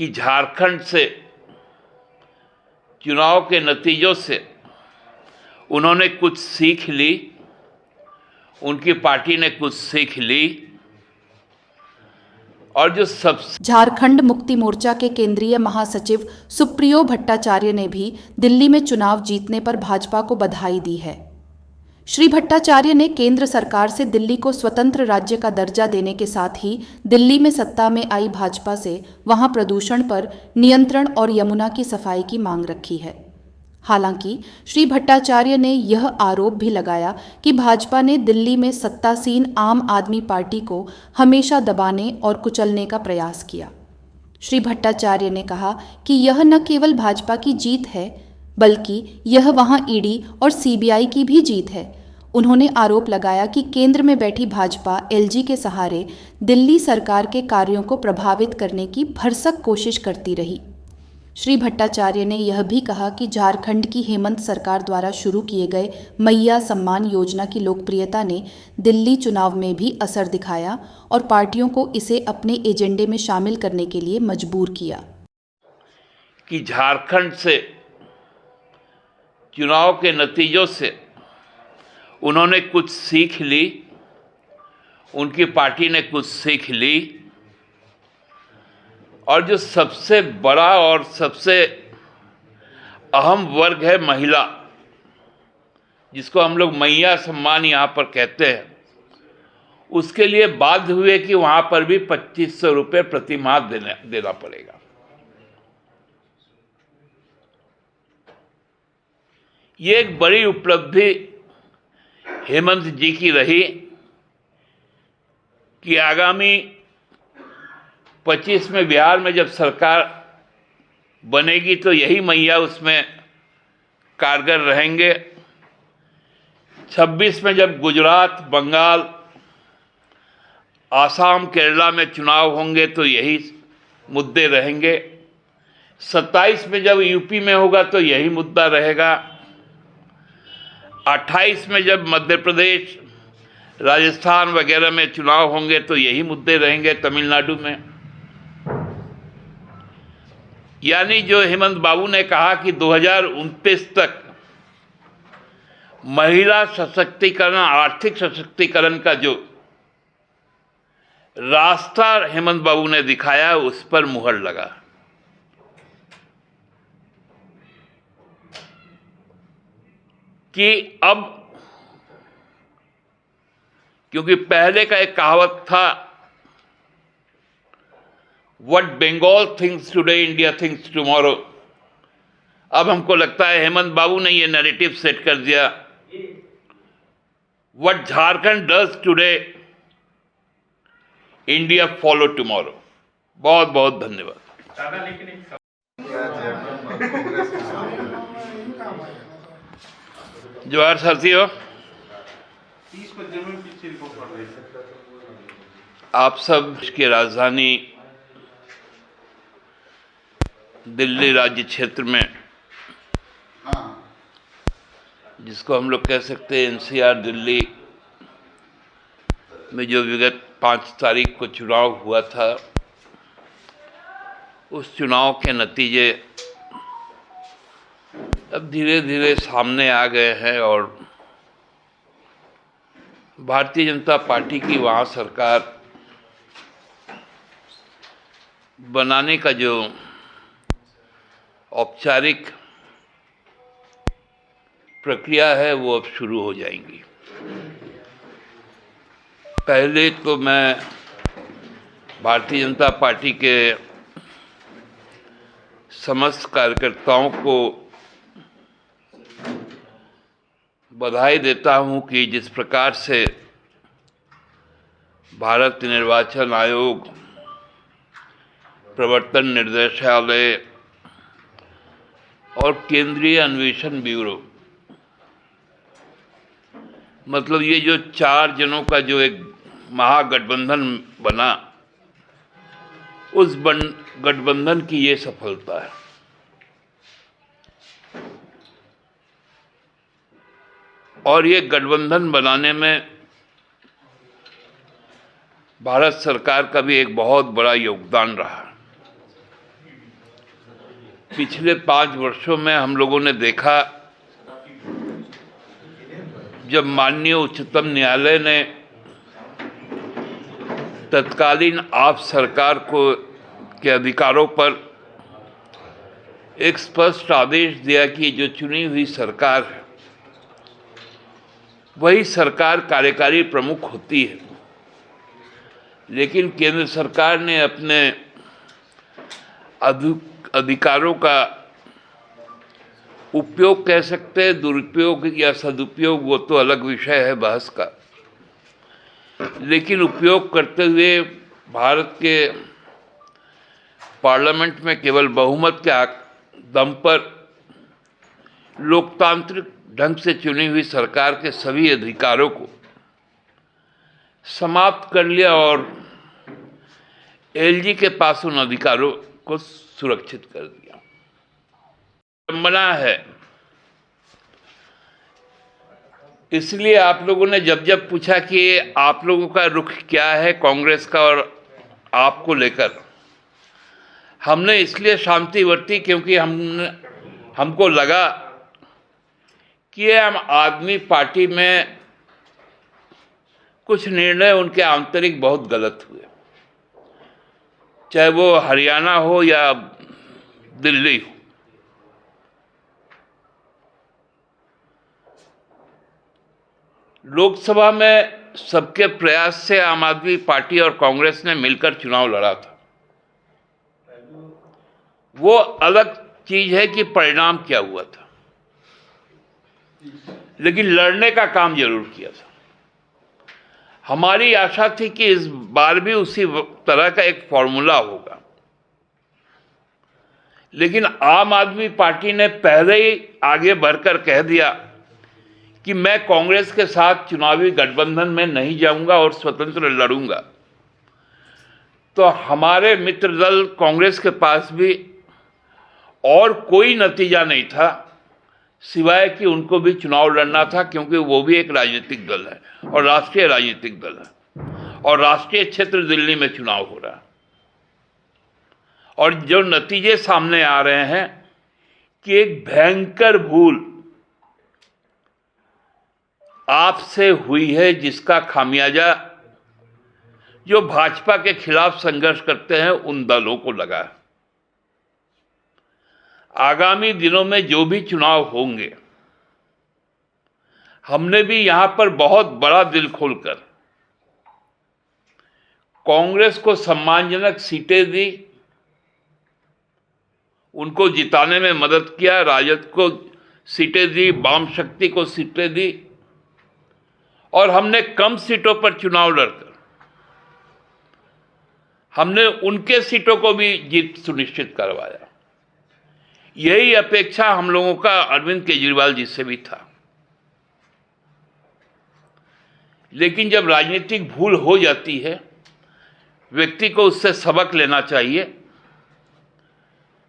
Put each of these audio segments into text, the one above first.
कि झारखंड से चुनाव के नतीजों से उन्होंने कुछ सीख ली, उनकी पार्टी ने कुछ सीख ली। और जो सबसे झारखंड मुक्ति मोर्चा के केंद्रीय महासचिव सुप्रियो भट्टाचार्य ने भी दिल्ली में चुनाव जीतने पर भाजपा को बधाई दी है। श्री भट्टाचार्य ने केंद्र सरकार से दिल्ली को स्वतंत्र राज्य का दर्जा देने के साथ ही दिल्ली में सत्ता में आई भाजपा से वहां प्रदूषण पर नियंत्रण और यमुना की सफाई की मांग रखी है। हालांकि श्री भट्टाचार्य ने यह आरोप भी लगाया कि भाजपा ने दिल्ली में सत्तासीन आम आदमी पार्टी को हमेशा दबाने और कुचलने का प्रयास किया। श्री भट्टाचार्य ने कहा कि यह न केवल भाजपा की जीत है, बल्कि यह वहां ईडी और सीबीआई की भी जीत है। उन्होंने आरोप लगाया कि केंद्र में बैठी भाजपा एलजी के सहारे दिल्ली सरकार के कार्यों को प्रभावित करने की भरसक कोशिश करती रही। श्री भट्टाचार्य ने यह भी कहा कि झारखंड की हेमंत सरकार द्वारा शुरू किए गए मैया सम्मान योजना की लोकप्रियता ने दिल्ली चुनाव में भी असर दिखाया और पार्टियों को इसे अपने एजेंडे में शामिल करने के लिए मजबूर किया। कि झारखंड से चुनाव के नतीजों से उन्होंने कुछ सीख ली, उनकी पार्टी ने कुछ सीख ली। और जो सबसे बड़ा और सबसे अहम वर्ग है महिला, जिसको हम लोग मैया सम्मान यहाँ पर कहते हैं, उसके लिए बाध्य हुए कि वहाँ पर भी 2500 रुपये प्रति माह देना पड़ेगा। ये एक बड़ी उपलब्धि हेमंत जी की रही कि आगामी 25 में बिहार में जब सरकार बनेगी तो यही मैया उसमें कारगर रहेंगे। 26 में जब गुजरात, बंगाल, आसाम, केरला में चुनाव होंगे तो यही मुद्दे रहेंगे। 27 में जब यूपी में होगा तो यही मुद्दा रहेगा। 28 में जब मध्य प्रदेश, राजस्थान वगैरह में चुनाव होंगे तो यही मुद्दे रहेंगे, तमिलनाडु में। यानी जो हेमंत बाबू ने कहा कि 2029 तक महिला सशक्तिकरण, आर्थिक सशक्तिकरण का जो रास्ता हेमंत बाबू ने दिखाया, उस पर मुहर लगा। कि अब, क्योंकि पहले का एक कहावत था, What Bengal thinks today, India thinks tomorrow। अब हमको लगता है हेमंत बाबू ने ये नैरेटिव सेट कर दिया। What Jharkhand does today, India follow tomorrow। बहुत बहुत धन्यवाद। जोहार साथियों, आप सब की राजधानी दिल्ली राज्य क्षेत्र में, जिसको हम लोग कह सकते हैं एनसीआर दिल्ली में, जो विगत 5 तारीख को चुनाव हुआ था, उस चुनाव के नतीजे अब धीरे धीरे सामने आ गए हैं और भारतीय जनता पार्टी की वहाँ सरकार बनाने का जो औपचारिक प्रक्रिया है वो अब शुरू हो जाएंगी। पहले तो मैं भारतीय जनता पार्टी के समस्त कार्यकर्ताओं को बधाई देता हूं कि जिस प्रकार से भारत निर्वाचन आयोग, प्रवर्तन निर्देशालय और केंद्रीय अन्वेषण ब्यूरो, मतलब ये जो 4 जनों का जो एक महागठबंधन बना, उस गठबंधन की ये सफलता है। और ये गठबंधन बनाने में भारत सरकार का भी एक बहुत बड़ा योगदान रहा। पिछले 5 वर्षों में हम लोगों ने देखा, जब माननीय उच्चतम न्यायालय ने तत्कालीन आप सरकार के अधिकारों पर एक स्पष्ट आदेश दिया कि जो चुनी हुई सरकार है वही सरकार कार्यकारी प्रमुख होती है, लेकिन केंद्र सरकार ने अपने अधिकारों का उपयोग कह सकते हैं, दुरुपयोग या सदुपयोग वो तो अलग विषय है बहस का, लेकिन उपयोग करते हुए भारत के पार्लियामेंट में केवल बहुमत के दम पर लोकतांत्रिक ढंग से चुनी हुई सरकार के सभी अधिकारों को समाप्त कर लिया और एलजी के पास उन अधिकारों को सुरक्षित कर दिया। विडंबना है। इसलिए आप लोगों ने जब जब पूछा कि आप लोगों का रुख क्या है कांग्रेस का और आपको लेकर, हमने इसलिए शांति बरती क्योंकि हमको लगा कि आम आदमी पार्टी में कुछ निर्णय उनके आंतरिक बहुत गलत हुए, चाहे वो हरियाणा हो या दिल्ली हो। लोकसभा में सबके प्रयास से आम आदमी पार्टी और कांग्रेस ने मिलकर चुनाव लड़ा था। वो अलग चीज है कि परिणाम क्या हुआ था, लेकिन लड़ने का काम जरूर किया था। हमारी आशा थी कि इस बार भी उसी तरह का एक फॉर्मूला होगा, लेकिन आम आदमी पार्टी ने पहले ही आगे बढ़कर कह दिया कि मैं कांग्रेस के साथ चुनावी गठबंधन में नहीं जाऊंगा और स्वतंत्र लड़ूंगा। तो हमारे मित्र दल कांग्रेस के पास भी और कोई नतीजा नहीं था सिवाय कि उनको भी चुनाव लड़ना था, क्योंकि वो भी एक राजनीतिक दल है और राष्ट्रीय राजनीतिक दल है और राष्ट्रीय क्षेत्र दिल्ली में चुनाव हो रहा है। और जो नतीजे सामने आ रहे हैं कि एक भयंकर भूल आपसे हुई है, जिसका खामियाजा जो भाजपा के खिलाफ संघर्ष करते हैं उन दलों को लगा है। आगामी दिनों में जो भी चुनाव होंगे, हमने भी यहां पर बहुत बड़ा दिल खोलकर कांग्रेस को सम्मानजनक सीटें दी, उनको जिताने में मदद किया, राजद को सीटें दी, वाम शक्ति को सीटें दी और हमने कम सीटों पर चुनाव लड़कर हमने उनके सीटों को भी जीत सुनिश्चित करवाया। यही अपेक्षा हम लोगों का अरविंद केजरीवाल जी से भी था। लेकिन जब राजनीतिक भूल हो जाती है, व्यक्ति को उससे सबक लेना चाहिए।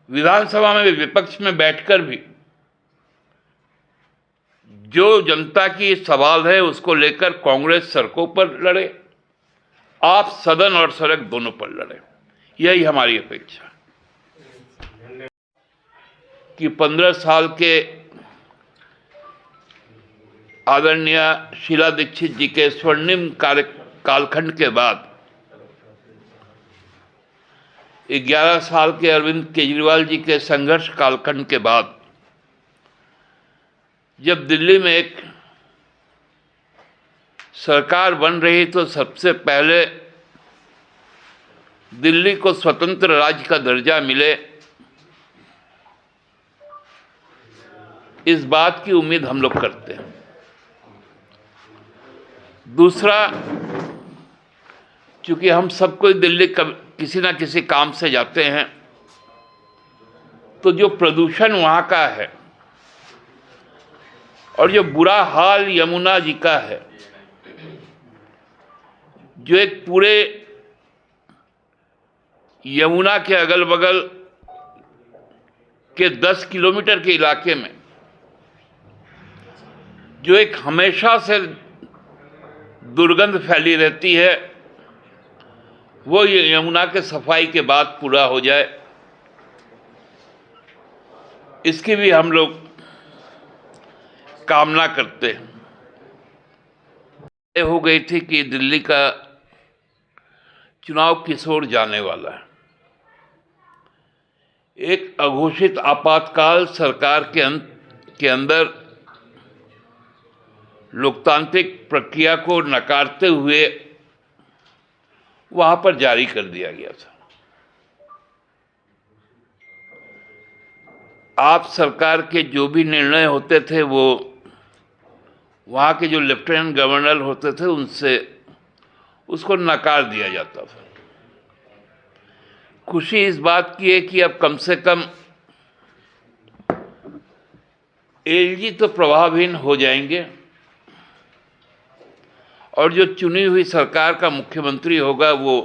विधानसभा में विपक्ष में बैठकर भी जो जनता की सवाल है उसको लेकर कांग्रेस सड़कों पर लड़े, आप सदन और सड़क दोनों पर लड़े। यही हमारी अपेक्षा कि 15 साल के आदरणीय शीला दीक्षित जी के स्वर्णिम कालखंड के बाद 11 साल के अरविंद केजरीवाल जी के संघर्ष कालखंड के बाद जब दिल्ली में एक सरकार बन रही तो सबसे पहले दिल्ली को स्वतंत्र राज्य का दर्जा मिले, इस बात की उम्मीद हम लोग करते हैं। दूसरा, चूंकि हम सब कोई दिल्ली किसी ना किसी काम से जाते हैं, तो जो प्रदूषण वहां का है और जो बुरा हाल यमुना जी का है, जो एक पूरे यमुना के अगल बगल के 10 किलोमीटर के इलाके में जो एक हमेशा से दुर्गंध फैली रहती है, वो ये यमुना के सफाई के बाद पूरा हो जाए। इसकी भी हम लोग कामना करते हैं। तय हो गई थी कि दिल्ली का चुनाव किस ओर जाने वाला है। एक अघोषित आपातकाल सरकार के अंदर लोकतांत्रिक प्रक्रिया को नकारते हुए वहां पर जारी कर दिया गया था। आप सरकार के जो भी निर्णय होते थे वो वहां के जो लेफ्टिनेंट गवर्नर होते थे उनसे उसको नकार दिया जाता था। खुशी इस बात की है कि अब कम से कम एलजी तो प्रभावहीन हो जाएंगे और जो चुनी हुई सरकार का मुख्यमंत्री होगा वो